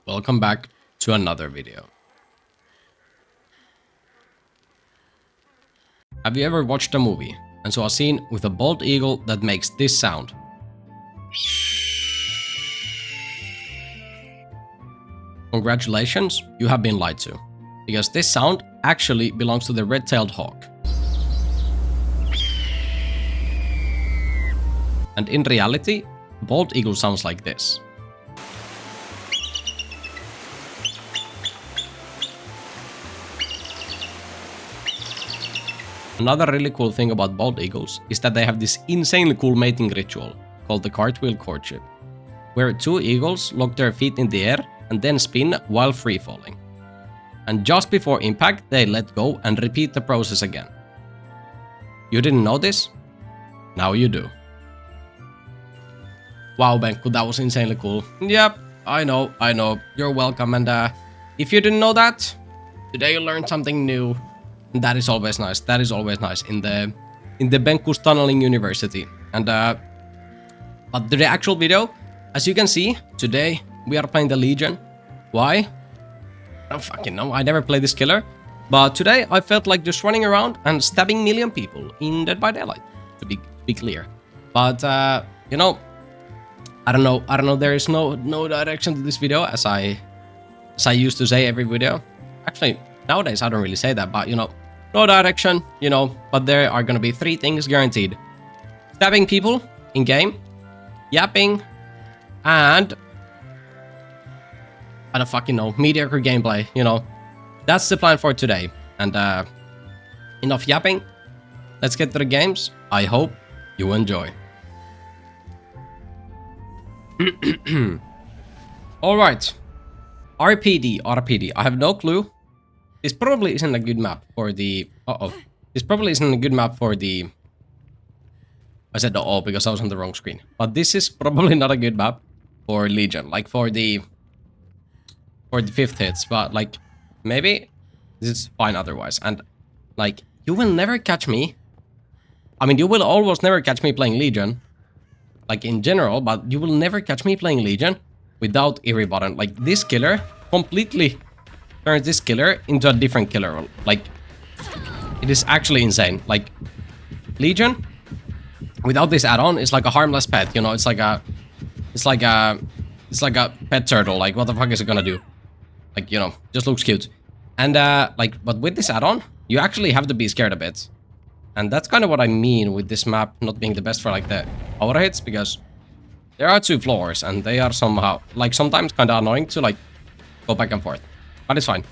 Welcome back to another video. Have you ever watched a movie and saw a scene with a bald eagle that makes this sound? Congratulations, you have been lied to, because this sound actually belongs to the red-tailed hawk. And in reality, bald eagle sounds like this. Another really cool thing about bald eagles is that they have this insanely cool mating ritual called the cartwheel courtship, where two eagles lock their feet in the air and then spin while free falling. And just before impact, they let go and repeat the process again. You didn't know this? Now you do. Wow, benkkwho, that was insanely cool. Yep, I know. You're welcome. And if you didn't know that, today you learned something new. That is always nice. That is always nice in the benkkwho's tunneling university. And but the actual video, as you can see, today we are playing the Legion. Why? I don't fucking know. I never played this killer. But today I felt like just running around and stabbing million people in Dead by Daylight, to be clear. But you know, I don't know. There is no direction to this video, as I used to say every video. Actually, nowadays I don't really say that, but you know, no direction, you know. But there are gonna be 3 things guaranteed: stabbing people in game, yapping, and I don't fucking know, mediocre gameplay. You know, that's the plan for today. And enough yapping. Let's get to the games. I hope you enjoy. All right, RPD. I have no clue. This probably isn't a good map for the... This probably isn't a good map for the... I said the because I was on the wrong screen. But this is probably not a good map for Legion. Like for the 5th hits. But like, maybe this is fine otherwise. And like, you will never catch me. I mean, you will almost never catch me playing Legion. Like in general, but you will never catch me playing Legion without Eerie button. Like this killer completely turns this killer into a different killer. Like, it is actually insane. Like, Legion without this add-on is like a harmless pet. You know, it's like a pet turtle. Like, what the fuck is it gonna do? Like, you know, just looks cute. And like, but with this add-on, you actually have to be scared a bit. And that's kind of what I mean with this map not being the best for like the auto hits, because there are 2 floors and they are somehow like sometimes kind of annoying to like go back and forth. But it's fine.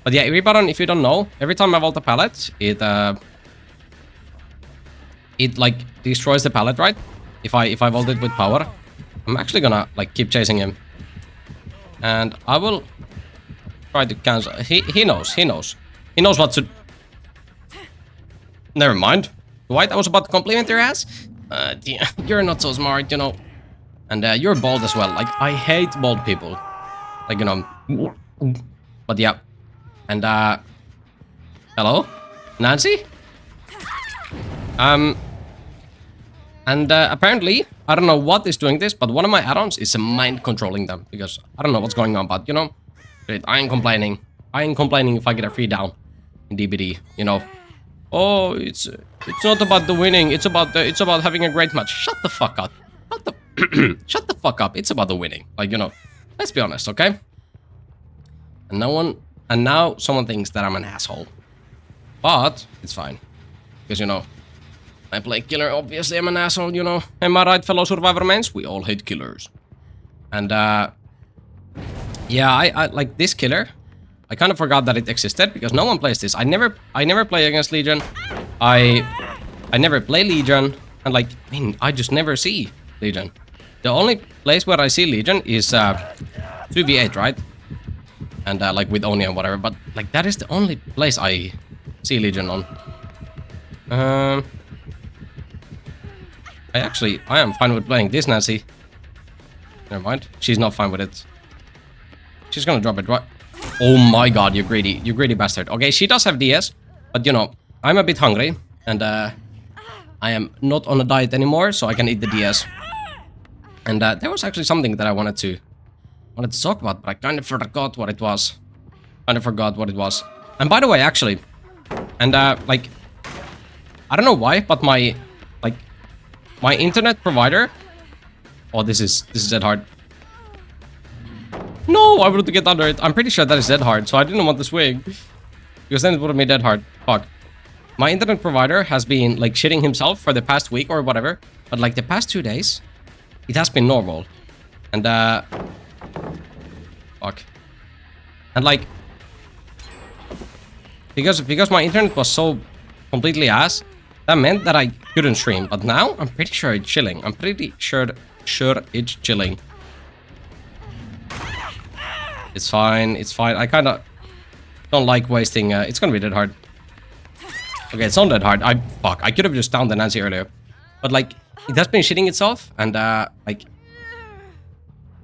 But yeah, Eerie button, if you don't know, every time I vault a pallet, it like destroys the pallet, right? If I vault it with power, I'm actually gonna like keep chasing him, and I will try to cancel. He knows what to. Never mind. Dwight, I was about to compliment your ass. Yeah, you're not so smart, you know. And you're bald as well. Like, I hate bald people. Like, you know. But yeah. And hello? Nancy? And apparently, I don't know what is doing this, but one of my add-ons is mind controlling them. Because I don't know what's going on, but you know, I ain't complaining. I ain't complaining if I get a free down in DBD, you know. Oh, it's not about the winning. It's about having a great match. Shut the fuck up. Shut the fuck up. It's about the winning. Like, you know, let's be honest, okay? And now someone thinks that I'm an asshole. But it's fine, because you know, I play killer. Obviously, I'm an asshole. You know, am I right, fellow Survivor mains? We all hate killers. And yeah, I like this killer. I kind of forgot that it existed because no one plays this. I never play against Legion. I never play Legion, and like, I mean, I just never see Legion. The only place where I see Legion is 2v8, right? And like with Oni and whatever. But like, that is the only place I see Legion on. I am fine with playing this Nancy. Never mind. She's not fine with it. She's gonna drop it, right? Oh my god, you greedy bastard. Okay, she does have DS, but you know, I'm a bit hungry, and I am not on a diet anymore, so I can eat the DS. And there was actually something that I wanted to wanted to talk about, but I kind of forgot what it was. And by the way, actually, and like, I don't know why, but my internet provider. Oh, this is dead hard. No, I wanted to get under it. I'm pretty sure that is dead hard, so I didn't want to swing. Because then it would have made dead hard. Fuck. My internet provider has been, like, shitting himself for the past week or whatever. But, like, the past 2 days, it has been normal. And, fuck. And, like, because my internet was so completely ass, that meant that I couldn't stream. But now, I'm pretty sure it's chilling. I'm pretty sure it's chilling. It's fine. It's fine. I kind of don't like wasting. It's gonna be dead hard. Okay, it's not that hard. Fuck. I could have just downed the Nancy earlier, but like it has been shitting itself, and like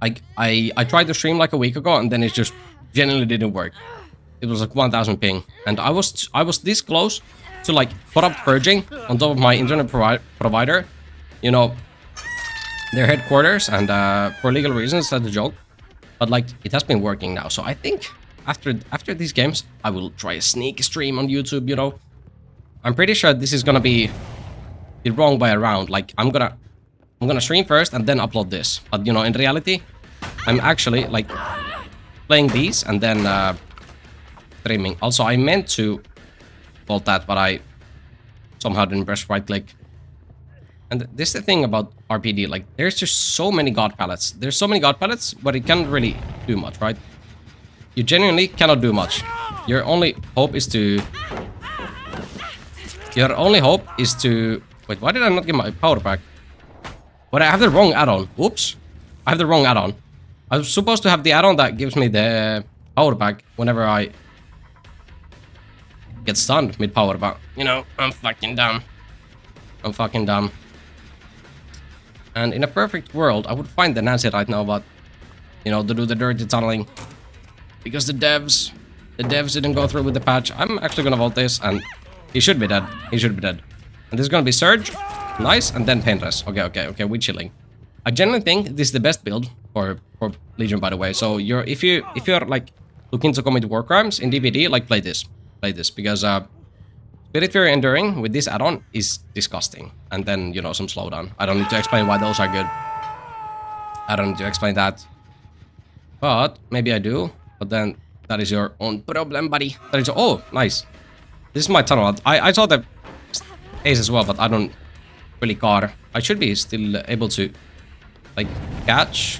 I tried to stream like a week ago, and then it just genuinely didn't work. It was like 1000 ping, and I was this close to like put up purging on top of my internet provider, you know, their headquarters, and for legal reasons that's a joke. But like it has been working now, so I think after these games I will try a sneak stream on YouTube. You know, I'm pretty sure this is gonna be the wrong way around. Like I'm gonna stream first and then upload this. But you know, in reality, I'm actually like playing these and then streaming. Also, I meant to vault that, but I somehow didn't press right click. And this is the thing about RPD, like, there's just so many god palettes. There's so many god palettes, but it can't really do much, right? You genuinely cannot do much. Your only hope is to... Wait, why did I not get my power back? But I have the wrong add-on. Oops. I have the wrong add-on. I was supposed to have the add-on that gives me the power back whenever I get stunned mid-power, but, you know, I'm fucking dumb. I'm fucking dumb. And in a perfect world, I would find the Nancy right now, but, you know, to do the dirty tunneling. Because the devs didn't go through with the patch. I'm actually gonna vault this, and he should be dead. He should be dead. And this is gonna be Surge. Nice, and then Paintress. Okay, we're chilling. I genuinely think this is the best build for Legion, by the way. So if you're like looking to commit war crimes in DPD, like play this. Because Spirit Fury Enduring with this add-on is disgusting. And then, you know, some slowdown. I don't need to explain why those are good. I don't need to explain that. But maybe I do. But then that is your own problem, buddy. That is... Oh, nice. This is my tunnel. I saw the ace as well, but I don't really care. I should be still able to, like, catch.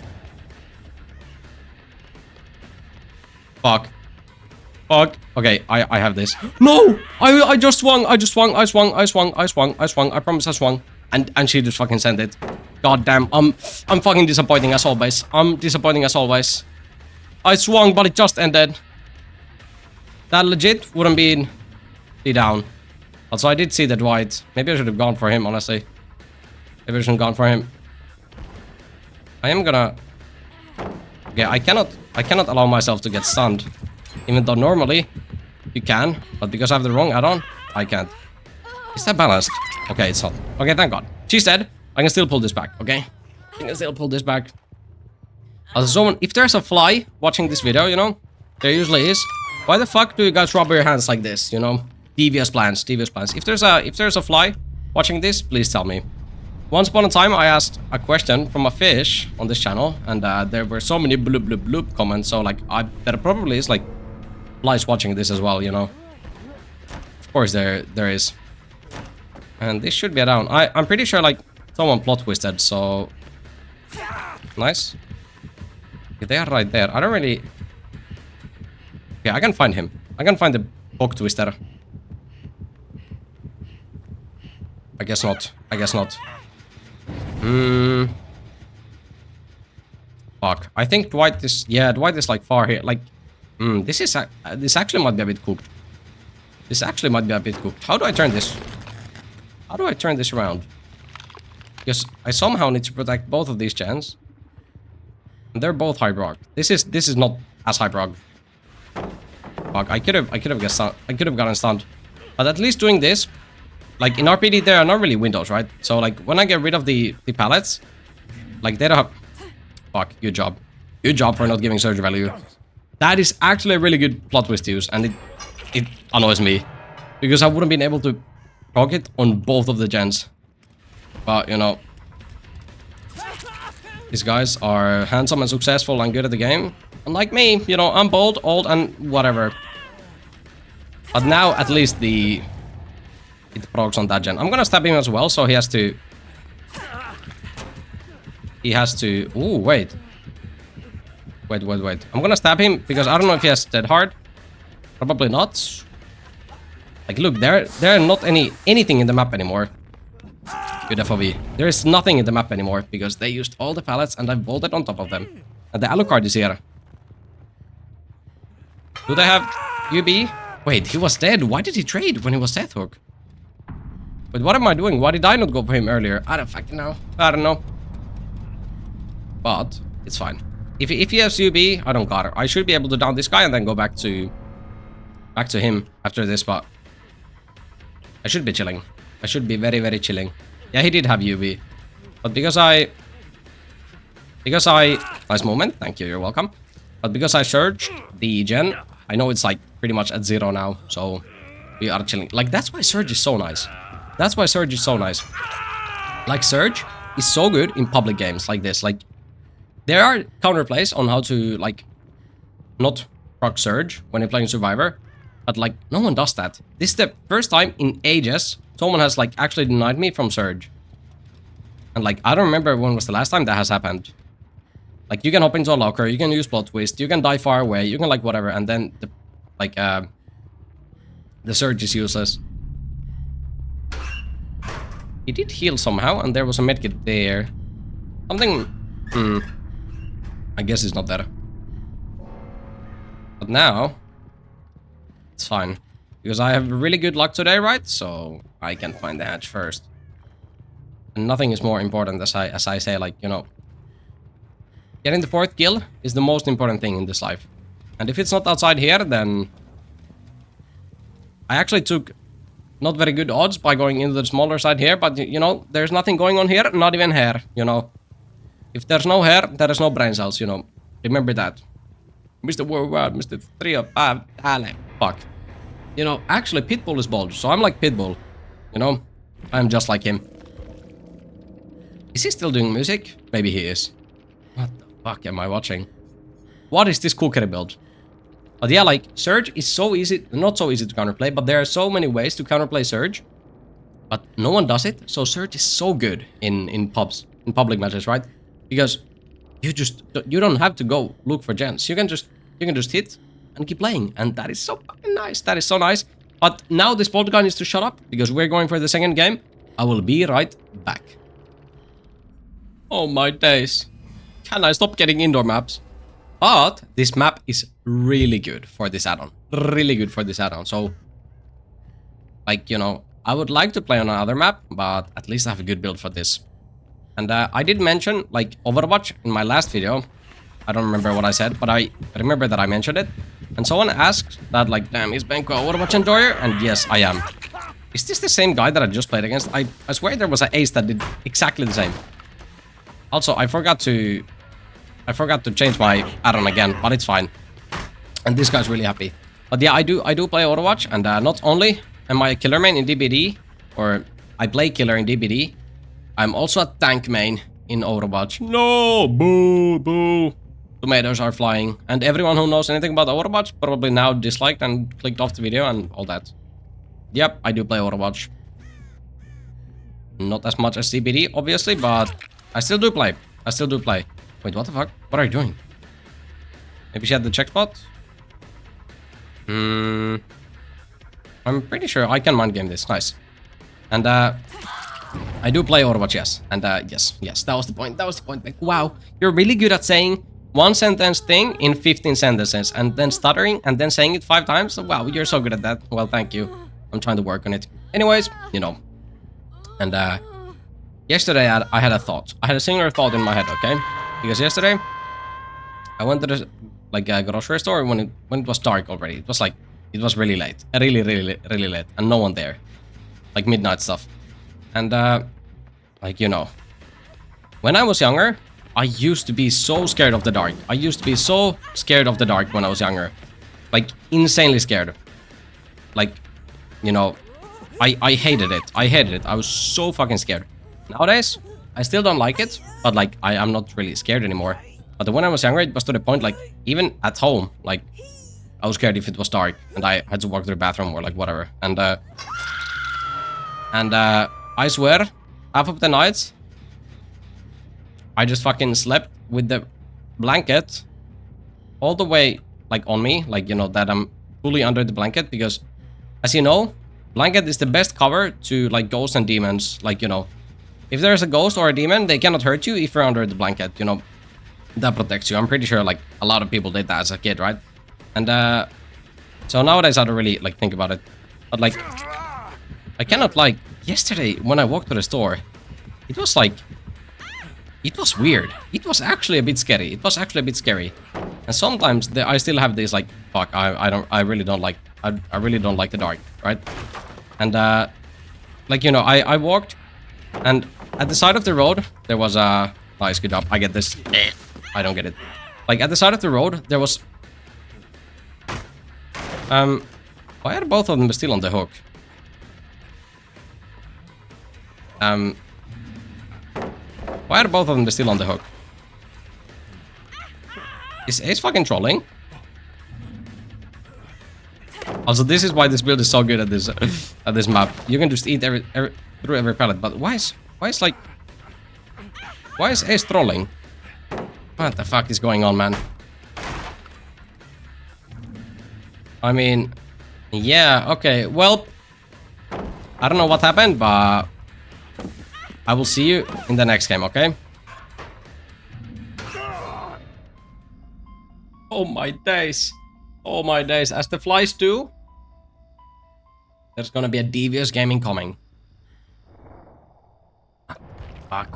Fuck. Okay, I have this. No! I just swung. I promise I swung. And she just fucking sent it. God damn. I'm fucking disappointing as always. I swung, but it just ended. That legit wouldn't be down. Also, I did see that Dwight. Maybe I should have gone for him, honestly. Maybe I should have gone for him. I am gonna... Okay, I cannot allow myself to get stunned. Even though normally you can, but because I have the wrong add-on, I can't. Is that balanced? Okay, it's not. Okay, thank God. She's dead. I can still pull this back, okay? Also, if there's a fly watching this video, you know, there usually is. Why the fuck do you guys rub your hands like this, you know? Devious plans. If there's a fly watching this, please tell me. Once upon a time, I asked a question from a fish on this channel, and there were so many bloop bloop bloop comments. So like, there probably is like flies watching this as well, you know. Of course, there is. And this should be down. I'm pretty sure like someone plot twisted. So nice. Okay, they are right there. I don't really. Okay, I can find him. I can find the plot twister. I guess not. Fuck. I think Dwight is... Yeah, Dwight is like far here. Like... This actually might be a bit cooked. How do I turn this? Around? Because I somehow need to protect both of these gens. And they're both high proc. This is not as high proc. Fuck, I could have gotten stunned. But at least doing this... Like, in RPD, there are not really windows, right? So, like, when I get rid of the pallets, like, they don't have... Fuck, good job. Good job for not giving surge value. That is actually a really good plot twist to use, and it annoys me. Because I wouldn't been able to proc it on both of the gens. But, you know, these guys are handsome and successful and good at the game. Unlike me, you know, I'm bold, old, and whatever. But now, at least it procs on that gen. I'm gonna stab him as well, so he has to... Ooh, wait. Wait. I'm gonna stab him, because I don't know if he has dead hard. Probably not. Like, look, there are not anything in the map anymore. Good FOV. There is nothing in the map anymore, because they used all the pallets and I bolted on top of them. And the Alucard is here. Do they have UB? Wait, he was dead. Why did he trade when he was Death Hook? But what am I doing? Why did I not go for him earlier? I don't fucking know. I don't know. But it's fine. If he has UB, I don't got it. I should be able to down this guy and then go back to him after this, but I should be chilling. I should be very, very chilling. Yeah, he did have UB. But because I... Nice moment. Thank you, you're welcome. But because I surged the gen, I know it's like pretty much at 0 now. So we are chilling. Like, that's why Surge is so nice. That's why Surge is so nice. Like, Surge is so good in public games like this. Like, there are counterplays on how to, like, not proc Surge when you're playing Survivor. But, like, no one does that. This is the first time in ages someone has, like, actually denied me from Surge. And, like, I don't remember when was the last time that has happened. Like, you can hop into a locker, you can use plot twist, you can die far away, you can, like, whatever, and then, the Surge is useless. He did heal somehow, and there was a medkit there. Something... I guess it's not there. But now... It's fine. Because I have really good luck today, right? So I can find the hatch first. And nothing is more important as I say, like, you know... Getting the 4th kill is the most important thing in this life. And if it's not outside here, then... I actually took not very good odds by going into the smaller side here, but, you know, there's nothing going on here, not even hair, you know. If there's no hair, there is no brain cells, you know. Remember that. Mr. Worldwide, Mr. 3 of 5, fuck. You know, actually, Pitbull is bald, so I'm like Pitbull. You know, I'm just like him. Is he still doing music? Maybe he is. What the fuck am I watching? What is this cookery build? But yeah, like, Surge is so easy, not so easy to counterplay, but there are so many ways to counterplay Surge. But no one does it, so Surge is so good in public matches, right? Because you don't have to go look for gens. You can just hit and keep playing, and that is so fucking nice. That is so nice. But now this bald guy needs to shut up, because we're going for the second game. I will be right back. Oh my days. Can I stop getting indoor maps? But this map is really good for this add-on. Really good for this add-on. So, like, you know, I would like to play on another map, but at least I have a good build for this. And I did mention, like, Overwatch in my last video. I don't remember what I said, but I remember that I mentioned it. And someone asked that, like, damn, is benkkwho a Overwatch enjoyer? And yes, I am. Is this the same guy that I just played against? I swear there was an ace that did exactly the same. Also, I forgot to change my add-on again, but it's fine. And this guy's really happy. But yeah, I do play Overwatch, and not only am I a killer main in DBD, or I play killer in DBD, I'm also a tank main in Overwatch. No! Boo! Boo! Tomatoes are flying. And everyone who knows anything about Overwatch probably now disliked and clicked off the video and all that. Yep, I do play Overwatch. Not as much as DBD, obviously, but I still do play. Wait, what the fuck? What are you doing? Maybe she had the check spot? I'm pretty sure I can mind game this. Nice. And I do play Overwatch, yes. And yes, that was the point. Like, wow, you're really good at saying one sentence thing in 15 sentences and then stuttering and then saying it 5 times. Wow, you're so good at that. Well, thank you. I'm trying to work on it. Anyways, you know. And yesterday I had a thought. I had a singular thought in my head, okay? Because yesterday I went to the grocery store when it was dark already. It was really late. Really late. And no one there. Like midnight stuff. And like, you know, when I was younger, I used to be so scared of the dark. I used to be so scared of the dark when I was younger. Like, insanely scared. Like, you know, I hated it. I hated it. I was so fucking scared. Nowadays, I still don't like it, but like, I'm not really scared anymore. But when I was younger, it was to the point, like, even at home, like, I was scared if it was dark and I had to walk to the bathroom or like whatever. And I swear, half of the nights, I just fucking slept with the blanket all the way, like, on me, like, you know, that I'm fully under the blanket, because, as you know, blanket is the best cover to, like, ghosts and demons. Like, you know, if there's a ghost or a demon, they cannot hurt you if you're under the blanket, you know, that protects you. I'm pretty sure, like, a lot of people did that as a kid, right? And, so nowadays I don't really, like, think about it, but, like, I cannot, like, yesterday when I walked to the store, it was, like, it was weird. It was actually a bit scary. It was actually a bit scary. And sometimes I still have this, like, fuck, I really don't like the dark, right? And like, you know, I walked, and at the side of the road there was a nice, good job. I get this. I don't get it. Like, at the side of the road there was why are both of them still on the hook? Why are both of them still on the hook? Is Ace fucking trolling? Also, this is why this build is so good at this map. You can just eat through every pallet. But why is Ace trolling? What the fuck is going on, man? I mean, yeah, okay. Well, I don't know what happened, but I will see you in the next game, okay? Oh my days. Oh my days. As the flies do, there's gonna be a devious game incoming.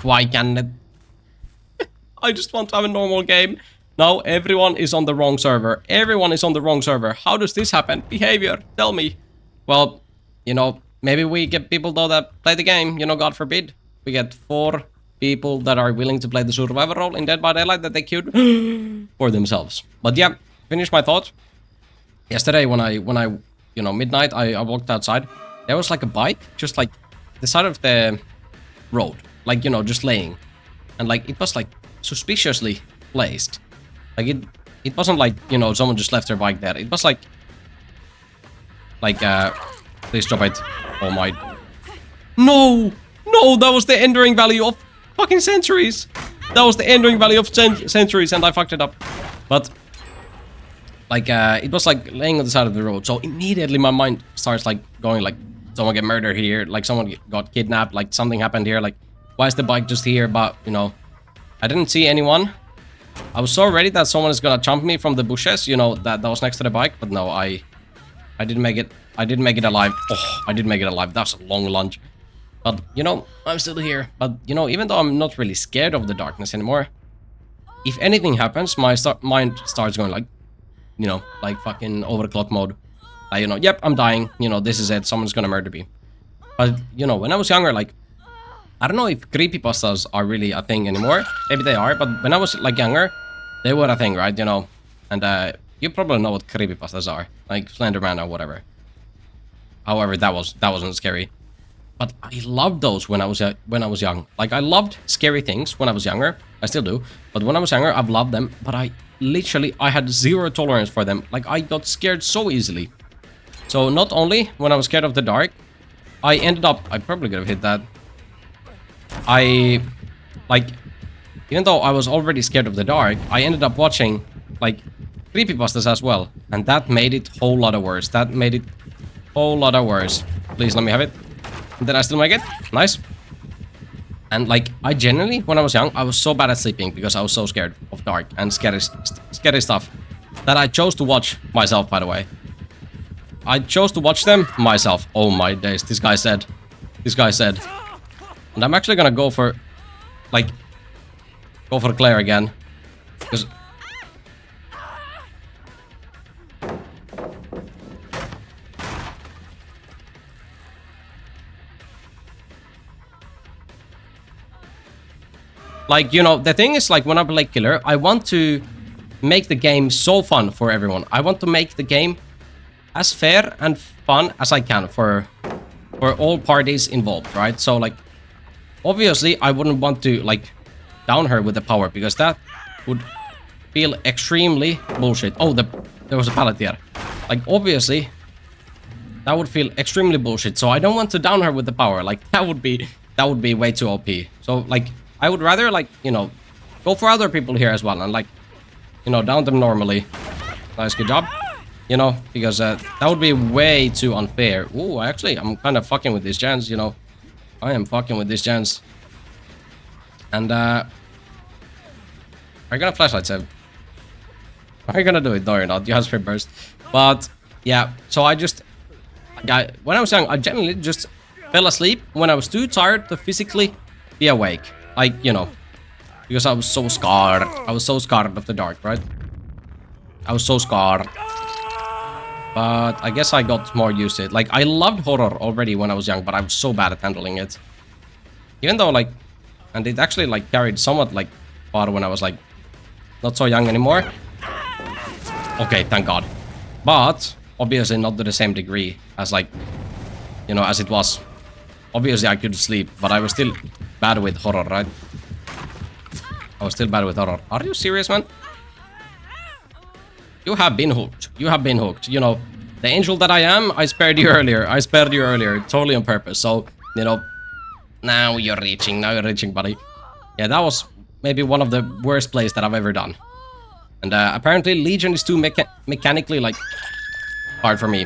Why can't it? I just want to have a normal game. Now everyone is on the wrong server. Everyone is on the wrong server. How does this happen? Behavior, tell me. Well, you know, maybe we get people though that play the game, you know, God forbid. We get 4 people that are willing to play the survivor role in Dead by Daylight that they queued for themselves. But yeah, finish my thought. Yesterday when I you know, midnight, I walked outside. There was like a bike just like the side of the road, like, you know, just laying. And like it was like suspiciously placed. Like it wasn't like, you know, someone just left their bike there. It was like please drop it. Oh my. No! No, that was the enduring value of fucking centuries. That was the enduring value of centuries, and I fucked it up. But like it was like laying on the side of the road, so immediately my mind starts like going like, someone get murdered here, like someone got kidnapped, like something happened here, like why is the bike just here? But you know, I didn't see anyone. I was so ready that someone is gonna jump me from the bushes, you know, that was next to the bike, but no, I didn't make it. I didn't make it alive. Oh, I didn't make it alive. That was a long lunge. But, you know, I'm still here. But, you know, even though I'm not really scared of the darkness anymore, if anything happens, my mind starts going like, you know, like fucking overclock mode. You know, yep, I'm dying. You know, this is it. Someone's gonna murder me. But, you know, when I was younger, like, I don't know if creepypastas are really a thing anymore. Maybe they are, but when I was, like, younger, they were a thing, right? You know, and you probably know what creepypastas are. Like, Slenderman or whatever. However, that wasn't scary. But I loved those when I was young. Like, I loved scary things when I was younger. I still do. But when I was younger, I've loved them. But I had zero tolerance for them. Like, I got scared so easily. So not only when I was scared of the dark, I probably could have hit that. Even though I was already scared of the dark, I ended up watching, like, creepypastas as well. And that made it a whole lot of worse. Please let me have it. Did I still make it? Nice. And like, I genuinely, when I was young, I was so bad at sleeping because I was so scared of dark and scary stuff that I chose to watch myself, by the way. I chose to watch them myself. Oh my days, this guy said. And I'm actually gonna go for Claire again. Because Like, you know, the thing is, like, when I play Killer, I want to make the game so fun for everyone. I want to make the game as fair and fun as I can for all parties involved, right? So, like, obviously, I wouldn't want to, like, down her with the power, because that would feel extremely bullshit. Oh, there was a pallet there. Like, obviously, that would feel extremely bullshit. So I don't want to down her with the power. Like, that would be way too OP. So, like, I would rather, like, you know, go for other people here as well, and, like, you know, down them normally. Nice, good job. You know, because that would be way too unfair. Ooh, actually, I'm kind of fucking with these gens, you know. I am fucking with these gens. And, are you gonna flashlight save? Are you gonna do it? No, you're not. You have sprint burst. But, yeah, so when I was young, I generally just fell asleep when I was too tired to physically be awake. Like, you know, because I was so scared. I was so scared of the dark, right? I was so scared. But I guess I got more used to it. Like, I loved horror already when I was young, but I was so bad at handling it. Even though, like, and it actually, like, carried somewhat, like, far when I was, like, not so young anymore. Okay, thank God. But obviously not to the same degree as, like, you know, as it was. Obviously I could sleep, but I was still bad with horror, right? I was still bad with horror. Are you serious, man? You have been hooked. You have been hooked. You know, the angel that I am, I spared you earlier. I spared you earlier, totally on purpose. So, you know, now you're reaching. Now you're reaching, buddy. Yeah, that was maybe one of the worst plays that I've ever done. And apparently Legion is too mechanically, like, hard for me.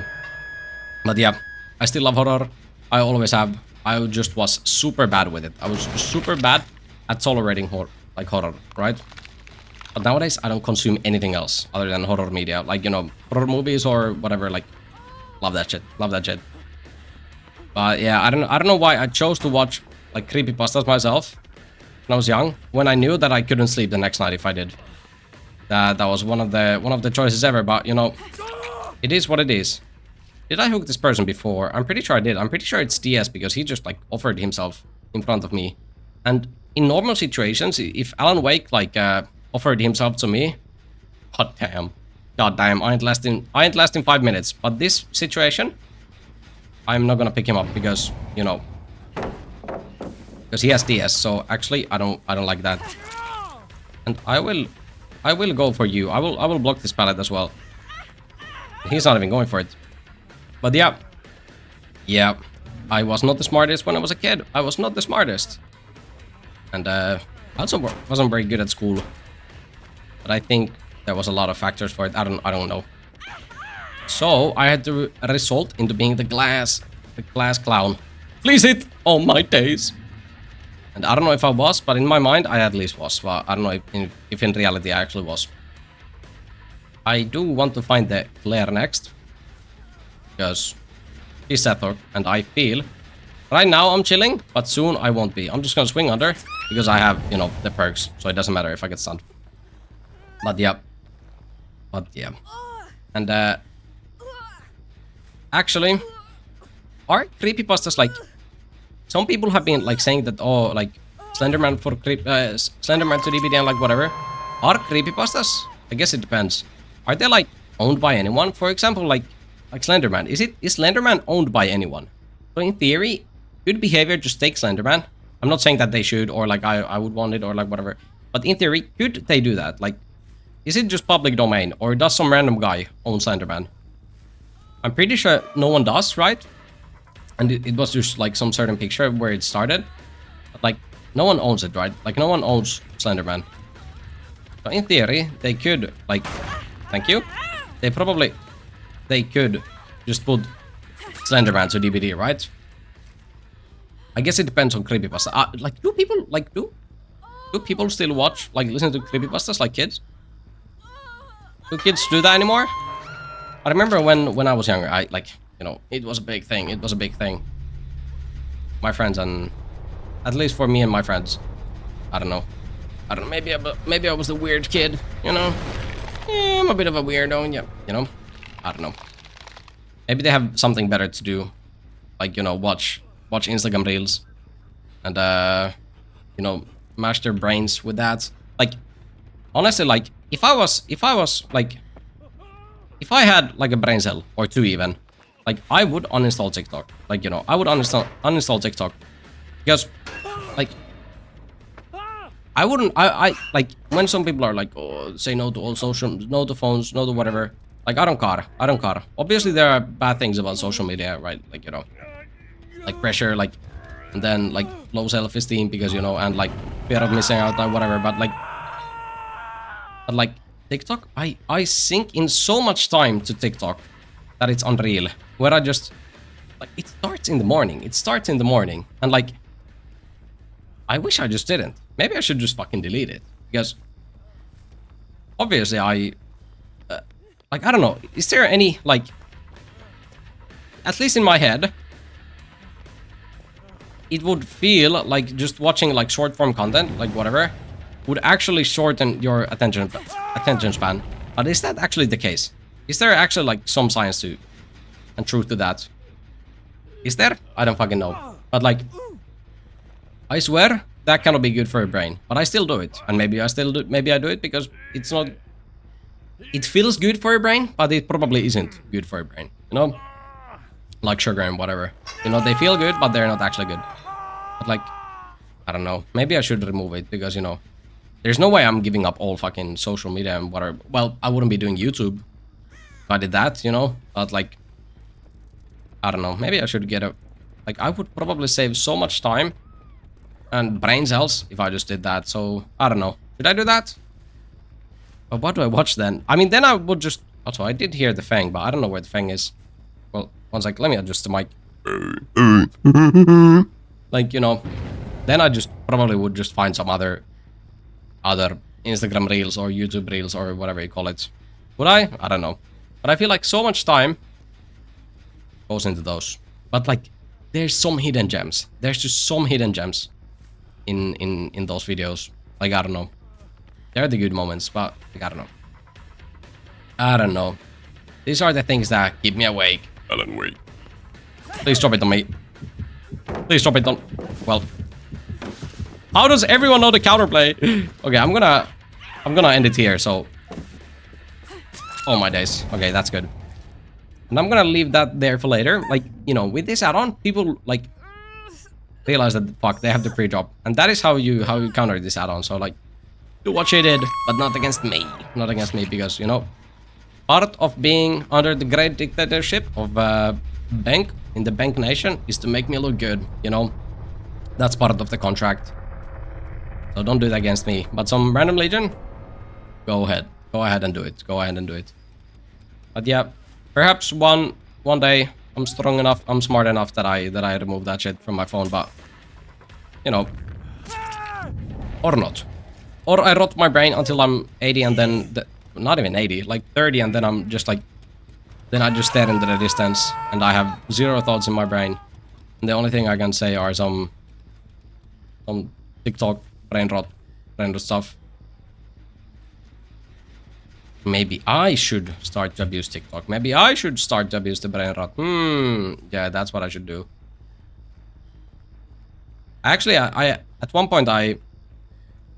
But yeah, I still love horror. I always have. I just was super bad with it. I was super bad at tolerating horror, right? But nowadays, I don't consume anything else other than horror media. Like, you know, horror movies or whatever, like, love that shit. Love that shit. But yeah, I don't know why I chose to watch, like, creepypastas myself when I was young, when I knew that I couldn't sleep the next night if I did. That was one of the choices ever, but, you know, it is what it is. Did I hook this person before? I'm pretty sure I did. I'm pretty sure it's DS, because he just, like, offered himself in front of me. And in normal situations, if Alan Wake, like, offered himself to me, god damn, I ain't lasting 5 minutes. But this situation, I'm not gonna pick him up, because, you know, because he has DS. So actually, I don't like that. And I will go for you. I will block this pallet as well. He's not even going for it. But yeah, I was not the smartest when I was a kid. I was not the smartest. And I also wasn't very good at school. But I think there was a lot of factors for it. I don't know. So I had to result into being the glass clown. Please hit all my days. And I don't know if I was, but in my mind I at least was. Well, I don't know if in reality I actually was. I do want to find the Claire next, because he's Sethor, and I feel right now I'm chilling, but soon I won't be. I'm just gonna swing under, because I have, you know, the perks, so it doesn't matter if I get stunned. But yeah. And actually, are creepypastas, like, some people have been, like, saying that, oh, like, Slenderman to DBD and, like, whatever. Are creepypastas? I guess it depends. Are they, like, owned by anyone? For example, like Slenderman. Is Slenderman owned by anyone? So in theory, good behavior just take Slenderman. I'm not saying that they should, or, like, I would want it, or, like, whatever. But in theory, could they do that? Like, is it just public domain, or does some random guy own Slenderman? I'm pretty sure no one does, right? And it was just, like, some certain picture where it started. But, like, no one owns it, right? Like, no one owns Slenderman. So in theory, they could, like... Thank you. They could just put Slenderman to DBD, right? I guess it depends on creepypasta. Like, do people still watch, like, listen to creepypastas, like kids? Do kids do that anymore? I remember when I was younger, I, like, you know, it was a big thing. It was a big thing. My friends, and at least for me and my friends, I don't know. Maybe I was the weird kid, you know? Yeah, I'm a bit of a weirdo, yeah, you know? I don't know. Maybe they have something better to do, like, you know, watch Instagram reels, and you know, mash their brains with that. Like, honestly, like, if I was like, if I had like a brain cell or two even, like, I would uninstall TikTok. Like, you know, I would uninstall TikTok because, like, I wouldn't. I like when some people are like, oh, say no to all social, no to phones, no to whatever. Like, I don't care. I don't care. Obviously, there are bad things about social media, right? Like, you know, like pressure, like, and then like low self-esteem because, you know, and like fear of missing out and whatever. But like TikTok, I sink in so much time to TikTok that it's unreal. Where I just like it starts in the morning. It starts in the morning, and like I wish I just didn't. Maybe I should just fucking delete it because obviously like I don't know. Is there any like at least in my head? It would feel like just watching like short form content, like whatever, would actually shorten your attention span. But is that actually the case? Is there actually like some science to and truth to that? Is there? I don't fucking know. But like, I swear that cannot be good for your brain. But I still do it, and maybe I do it because it's not. It feels good for your brain, but it probably isn't good for your brain. You know, like sugar and whatever. You know, they feel good, but they're not actually good. But like, I don't know. Maybe I should remove it because, you know, there's no way I'm giving up all fucking social media and whatever. Well, I wouldn't be doing YouTube if I did that, you know. But like, I don't know. Maybe I should get a... Like, I would probably save so much time and brain cells if I just did that. So, I don't know. Should I do that? But what do I watch then? I mean, then I would just... Also, I did hear the Fang, but I don't know where the Fang is. Well, one sec. Let me adjust the mic. Like, you know, then I just probably would just find some other Instagram reels or YouTube reels or whatever you call it. Would I? I don't know. But I feel like so much time goes into those. But like, there's some hidden gems. There's just some hidden gems in those videos. Like, I don't know. They're the good moments, but like, I don't know. I don't know. These are the things that keep me awake. Alan, wait. Please drop it on me. Please drop it on... Well. How does everyone know the counterplay? Okay, I'm gonna end it here, so... Oh my days. Okay, that's good. And I'm gonna leave that there for later. Like, you know, with this add-on, people, like, realize that, fuck, they have the pre-drop. And that is how you counter this add-on. So, like, do what you did, but not against me. Not against me, because, you know, part of being under the great dictatorship of Bank in the Bank Nation is to make me look good, you know. That's part of the contract. So don't do it against me. But some random legion, go ahead. Go ahead and do it. Go ahead and do it. But yeah, perhaps one day I'm strong enough, I'm smart enough that I remove that shit from my phone, but you know, or not. Or I rot my brain until I'm 80 and then not even 80, like 30, and then I'm just like, then I just stare into the distance and I have zero thoughts in my brain. And the only thing I can say are some TikTok brain rot stuff. Maybe I should start to abuse TikTok. Maybe I should start to abuse the brain rot. Yeah, that's what I should do. Actually, I at one point I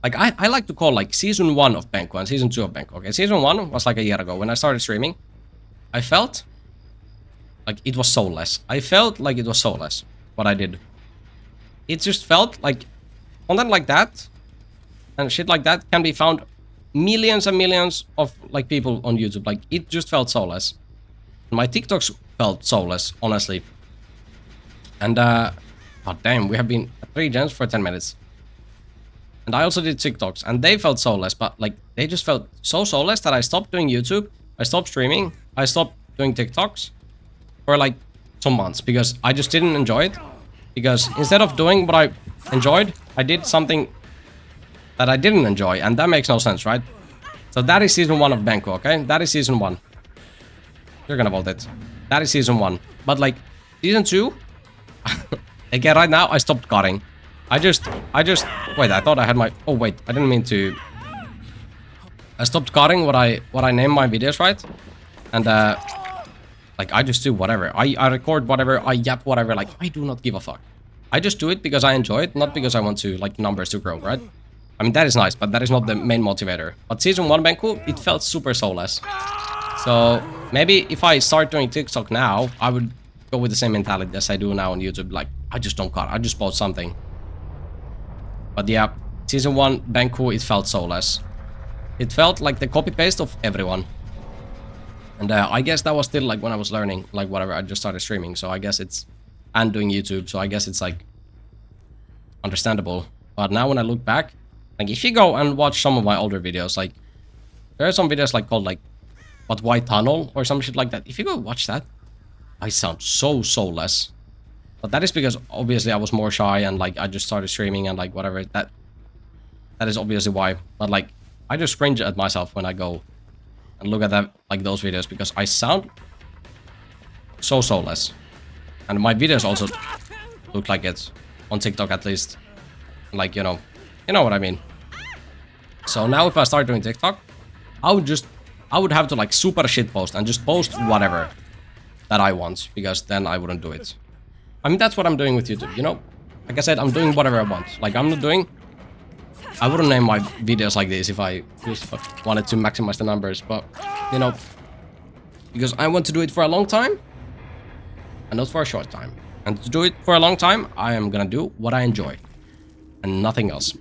like to call like season 1 of benkkwho and season 2 of benkkwho. Okay, season 1 was like a year ago when I started streaming. I felt like it was soulless. I felt like it was soulless what I did. It just felt like content like that and shit like that can be found millions and millions of like people on YouTube. Like, it just felt soulless. My TikToks felt soulless, honestly. And god damn, we have been at 3 gens for 10 minutes. And I also did TikToks and they felt soulless, but like they just felt so soulless that I stopped doing YouTube, I stopped streaming, I stopped doing TikToks for like some months because I just didn't enjoy it. Because instead of doing what I enjoyed, I did something that I didn't enjoy, and that makes no sense, right? So that is season 1 of benkkwho, okay? That is season 1. You're gonna vote it. That is season 1. But like season 2, again, right now I stopped cutting. I just wait, I thought I had my... Oh wait, I didn't mean to... I stopped cutting what I named my videos, right? And like I just do whatever. I record whatever, I yap whatever, like I do not give a fuck. I just do it because I enjoy it, not because I want to like numbers to grow, right? I mean, that is nice, but that is not the main motivator. But Season 1 benkkwho, it felt super soulless. So maybe if I start doing TikTok now, I would go with the same mentality as I do now on YouTube. Like, I just don't cut, I just post something. But yeah, Season 1 benkkwho, it felt soulless. It felt like the copy-paste of everyone. And I guess that was still like when I was learning, like whatever, I just started streaming. So I guess it's, and doing YouTube, so I guess it's like understandable. But now when I look back, like if you go and watch some of my older videos, like there are some videos like called like What White Tunnel or some shit like that. If you go watch that, I sound so soulless. But that is because obviously I was more shy and like I just started streaming and like whatever. That is obviously why. But like I just cringe at myself when I go and look at that, like those videos, because I sound so soulless. And my videos also look like it, on TikTok at least. Like, you know what I mean. So now if I start doing TikTok, I would have to like super shit post and just post whatever that I want, because then I wouldn't do it. I mean, that's what I'm doing with YouTube, you know? Like I said, I'm doing whatever I want. Like I wouldn't name my videos like this if I just wanted to maximize the numbers, but, you know, because I want to do it for a long time and not for a short time. And to do it for a long time, I am gonna do what I enjoy and nothing else.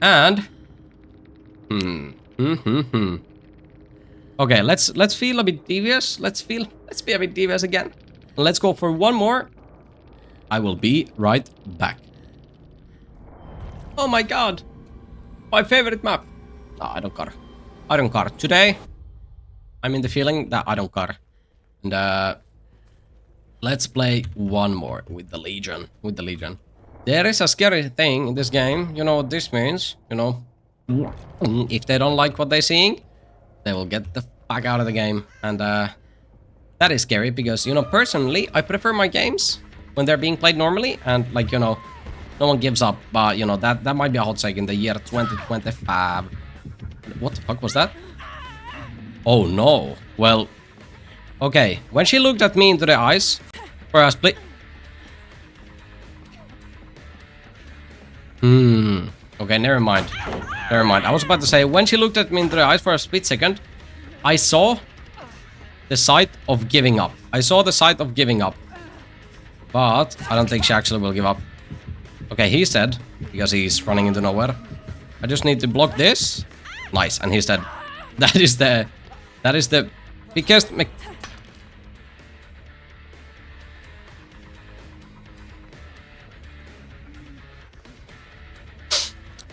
And okay, let's feel a bit devious. Let's be a bit devious again. Let's go for one more. I will be right back. Oh my god. My favorite map. No, I don't care. I don't care. Today, I'm in the feeling that I don't care. And let's play one more with the Legion. There is a scary thing in this game. You know what this means, you know. If they don't like what they're seeing, they will get the fuck out of the game. And that is scary because, you know, personally, I prefer my games when they're being played normally and like, you know, no one gives up. But, you know, that might be a hot take in the year 2025. What the fuck was that? Oh no. Well, okay. When she looked at me into the eyes for a split... Okay, never mind. I was about to say, when she looked at me into the eyes for a split second, I saw the sight of giving up. But I don't think she actually will give up. Okay, he's dead, because he's running into nowhere. I just need to block this. Nice, and he's dead. That is the biggest...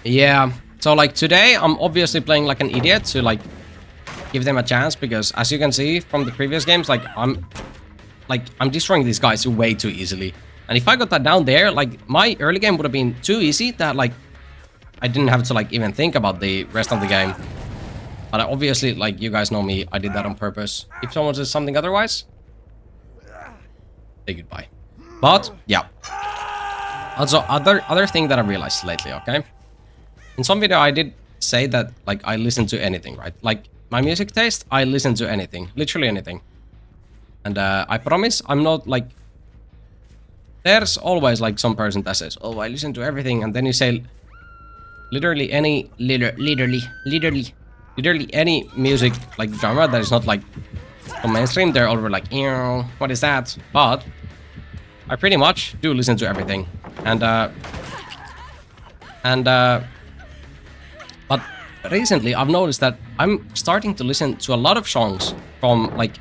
Yeah, so like today I'm obviously playing like an idiot to like give them a chance, because as you can see from the previous games, like I'm destroying these guys way too easily. And if I got that down there, like my early game would have been too easy that like I didn't have to like even think about the rest of the game. But obviously, like you guys know me, I did that on purpose. If someone says something otherwise, say goodbye. But yeah. Also, other thing that I realized lately, okay? In some video I did say that like I listen to anything, right? Like my music taste, I listen to anything, literally anything. And I promise I'm not like... There's always like some person that says, oh, I listen to everything, and then you say literally any any music like genre that is not like from mainstream, they're already like, ew, what is that? But I pretty much do listen to everything. But recently I've noticed that I'm starting to listen to a lot of songs from like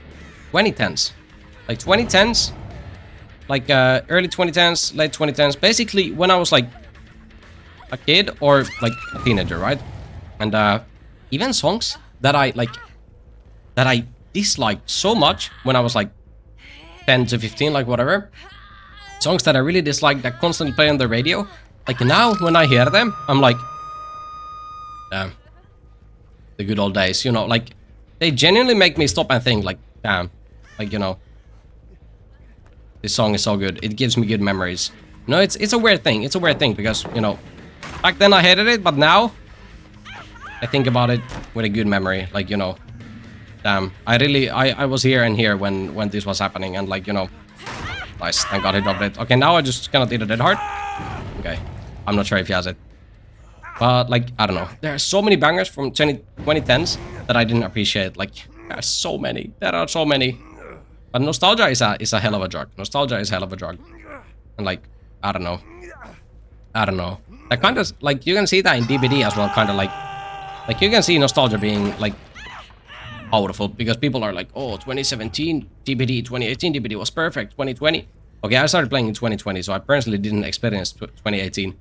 2010s. Like 2010s, like early 2010s, late 2010s, basically when I was like a kid or like a teenager, right? And even songs that I disliked so much when I was like 10 to 15, like whatever. Songs that I really disliked that constantly play on the radio. Like now when I hear them, I'm like, damn, the good old days, you know, like they genuinely make me stop and think like, damn, like, you know, this song is so good. It gives me good memories. No, it's a weird thing. It's a weird thing because, you know, back then I hated it, but now I think about it with a good memory. Like, you know, damn, I was here and here when this was happening, and like, you know, nice. Thank God he dropped it. Okay, now I just cannot eat a dead heart. Okay, I'm not sure if he has it. But like, I don't know. There are so many bangers from 2010s that I didn't appreciate. Like, there are so many. There are so many. But nostalgia is a hell of a drug. Nostalgia is a hell of a drug. And like, I don't know. I don't know. That kind of, like, you can see that in DBD as well, kind of like you can see nostalgia being, like, powerful, because people are like, oh, 2017 DBD, 2018 DBD was perfect, 2020. Okay, I started playing in 2020, so I personally didn't experience 2018.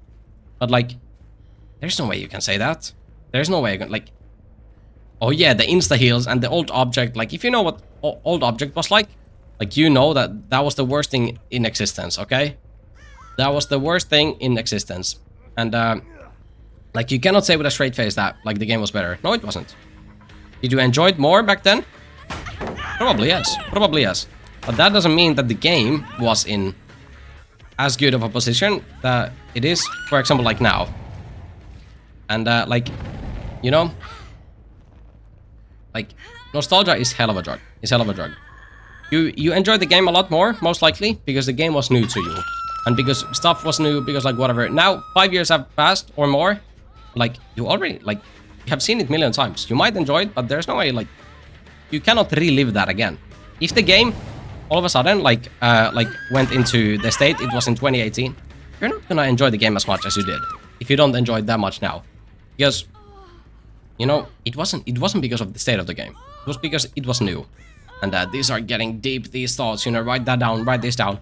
But, like, there's no way you can say that. There's no way you can, like, oh yeah, the insta-heals and the old object, like, if you know what old object was like, you know that that was the worst thing in existence, okay? That was the worst thing in existence. And, like, you cannot say with a straight face that, like, the game was better. No, it wasn't. Did you enjoy it more back then? Probably yes. Probably yes. But that doesn't mean that the game was in as good of a position that it is, for example, like now. And, like, you know, like, nostalgia is hell of a drug. It's hell of a drug. You enjoyed the game a lot more, most likely, because the game was new to you. And because stuff was new, because, like, whatever. Now, 5 years have passed or more. Like, you already, like, you have seen it a million times. You might enjoy it, but there's no way, like, you cannot relive that again. If the game, all of a sudden, like, went into the state it was in 2018, you're not gonna enjoy the game as much as you did. If you don't enjoy it that much now. Because, you know, it wasn't because of the state of the game. It was because it was new. And these are getting deep, these thoughts, you know, write that down, write this down.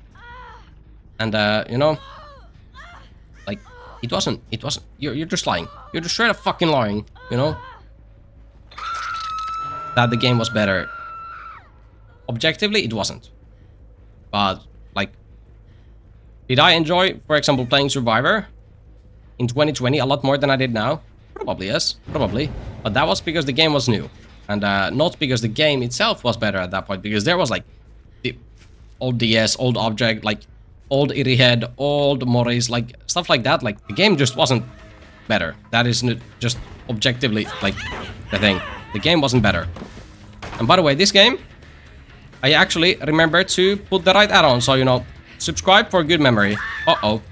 And, you know, like, it wasn't, you're just lying. You're just straight up fucking lying, you know? That the game was better. Objectively, it wasn't. But, like, did I enjoy, for example, playing Survivor in 2020 a lot more than I did now? Probably, yes. Probably. But that was because the game was new. And not because the game itself was better at that point. Because there was, like, the old DS, old object, like, old Iri head, old Morris, like, stuff like that. Like, the game just wasn't better. That is just objectively, like, the thing. The game wasn't better. And by the way, this game, I actually remember to put the right add-on. So, you know, subscribe for good memory. Uh-oh.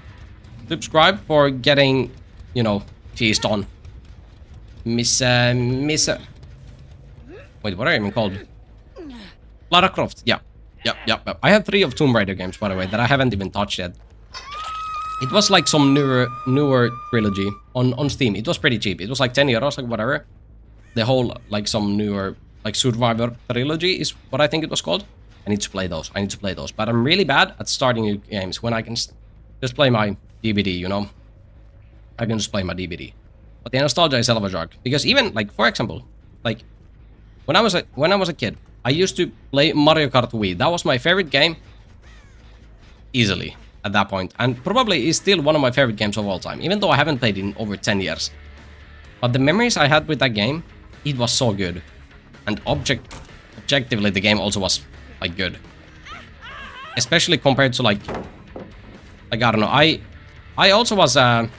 Subscribe for getting, you know, cheesed on. Wait, what are you even called? Lara Croft, yeah. Yep. I have 3 of Tomb Raider games, by the way, that I haven't even touched yet. It was like some newer trilogy on Steam. It was pretty cheap. It was like 10 euros, like whatever. The whole, like, some newer, like, Survivor trilogy is what I think it was called. I need to play those. But I'm really bad at starting new games when I can just play my DVD, you know? I can just play my DVD. But the nostalgia is hell of a drug. Because even, like, for example, like, when I was a kid, I used to play Mario Kart Wii. That was my favorite game, easily, at that point. And probably is still one of my favorite games of all time, even though I haven't played it in over 10 years. But the memories I had with that game, it was so good. And objectively, the game also was, like, good. Especially compared to, like, I don't know, I also was, I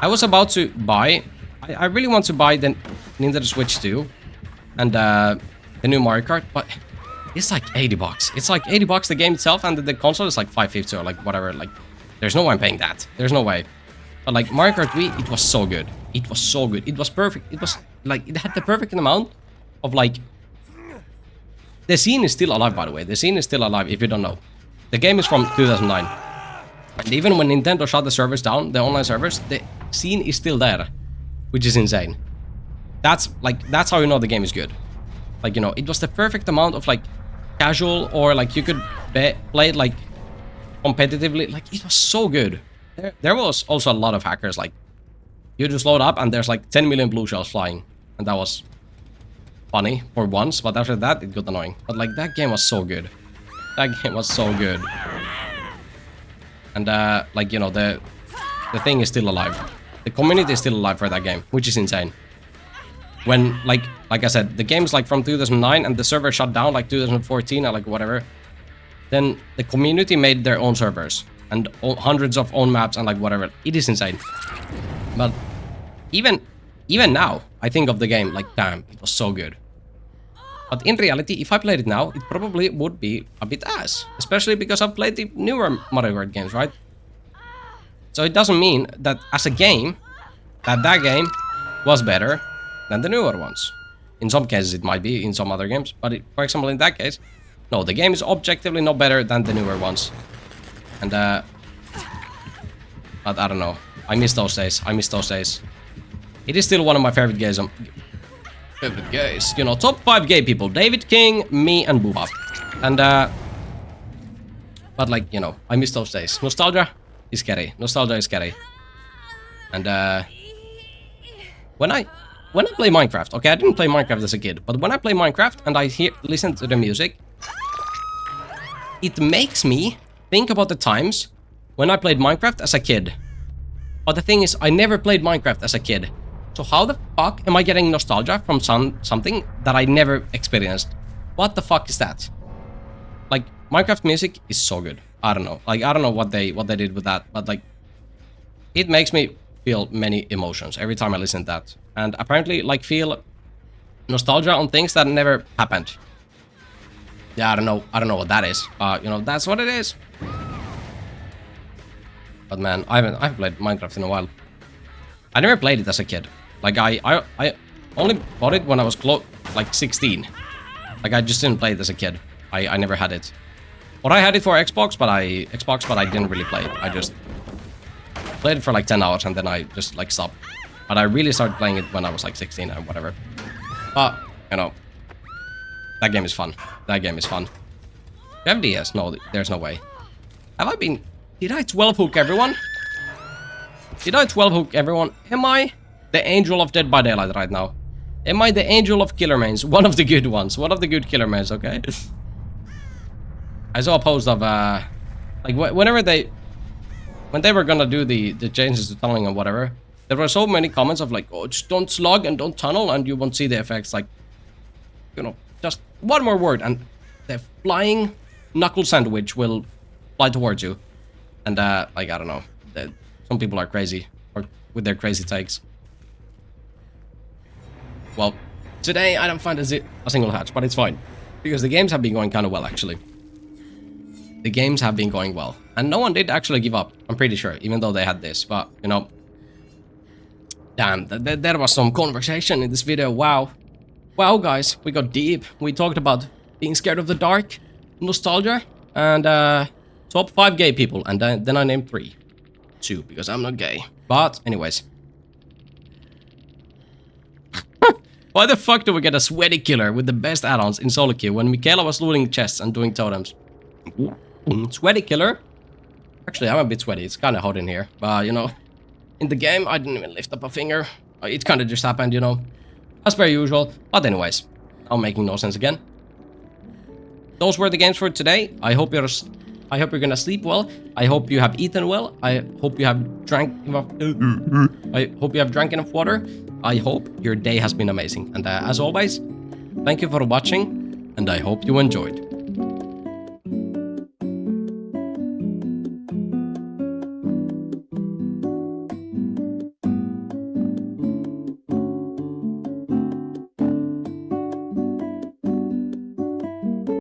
was about to buy, I really want to buy the Nintendo Switch 2. And, the new Mario Kart, but it's like 80 bucks. It's like 80 bucks the game itself, and the console is like 550 or like whatever. Like, there's no way I'm paying that. There's no way. But like Mario Kart Wii, it was so good. It was so good. It was perfect. It was like, it had the perfect amount of like... The scene is still alive, by the way. The scene is still alive, if you don't know. The game is from 2009. And even when Nintendo shut the servers down, the online servers, the scene is still there. Which is insane. That's how you know the game is good. Like, you know, it was the perfect amount of, like, casual, or, like, you could play it, like, competitively. Like, it was so good. There was also a lot of hackers, like, you just load up and there's, like, 10 million blue shells flying. And that was funny for once, but after that, it got annoying. But, like, that game was so good. That game was so good. And, like, you know, the thing is still alive. The community is still alive for that game, which is insane. When, like I said, the game's like from 2009 and the server shut down like 2014 or like whatever, then the community made their own servers and hundreds of own maps and like whatever. It is insane. But even now, I think of the game like, damn, it was so good. But in reality, if I played it now, it probably would be a bit ass. Especially because I've played the newer Mario Kart games, right? So it doesn't mean that as a game, that that game was better than the newer ones. In some cases it might be, in some other games, but for example in that case, no, the game is objectively not better than the newer ones. And but I don't know. I miss those days. I miss those days. It is still one of my favorite games. Favorite gays. You know, top 5 gay people. David King, me, and Booba. And but like, you know, I miss those days. Nostalgia is scary. Nostalgia is scary. And when I play Minecraft, okay, I didn't play Minecraft as a kid, but when I play Minecraft and I listen to the music, it makes me think about the times when I played Minecraft as a kid. But the thing is, I never played Minecraft as a kid. So how the fuck am I getting nostalgia from something that I never experienced? What the fuck is that? Like, Minecraft music is so good. I don't know. Like, I don't know what they did with that, but like, it makes me feel many emotions every time I listen to that. And apparently, like, feel nostalgia on things that never happened. Yeah, I don't know what that is. You know, that's what it is. But man, I haven't played Minecraft in a while. I never played it as a kid. Like, I only bought it when I was like 16. Like, I just didn't play it as a kid. I never had it. Or I had it for Xbox, but I didn't really play it. I just played it for like 10 hours and then I just like stopped. But I really started playing it when I was like 16 and whatever. But, you know, that game is fun. That game is fun. You have DS? No, there's no way. Have I been... Did I 12 hook everyone? Did I 12 hook everyone? Am I the angel of Dead by Daylight right now? Am I the angel of killer mains? One of the good ones. One of the good killer mains, okay? I saw a post of, like, when they were gonna do the changes to tunneling and whatever, there were so many comments of like, oh, just don't slug and don't tunnel and you won't see the effects. Like, you know, just one more word and the flying knuckle sandwich will fly towards you. And, like, I don't know. Some people are crazy or with their crazy takes. Well, today I don't find a single hatch, but it's fine. Because the games have been going kind of well, actually. The games have been going well. And no one did actually give up, I'm pretty sure, even though they had this. But, you know, damn, there was some conversation in this video. Wow. Wow, guys, we got deep. We talked about being scared of the dark, nostalgia, and top 5 gay people. And then I named 3. 2, because I'm not gay. But, anyways. Why the fuck do we get a sweaty killer with the best add-ons in solo queue when Michaela was looting chests and doing totems? Sweaty killer? Actually, I'm a bit sweaty. It's kind of hot in here. But, you know, in the game, I didn't even lift up a finger. It kind of just happened, you know. As per usual. But anyways, I'm making no sense again. Those were the games for today. I hope you're gonna sleep well. I hope you have eaten well. I hope you have drank enough. I hope you have drank enough water. I hope your day has been amazing. And as always, thank you for watching, and I hope you enjoyed.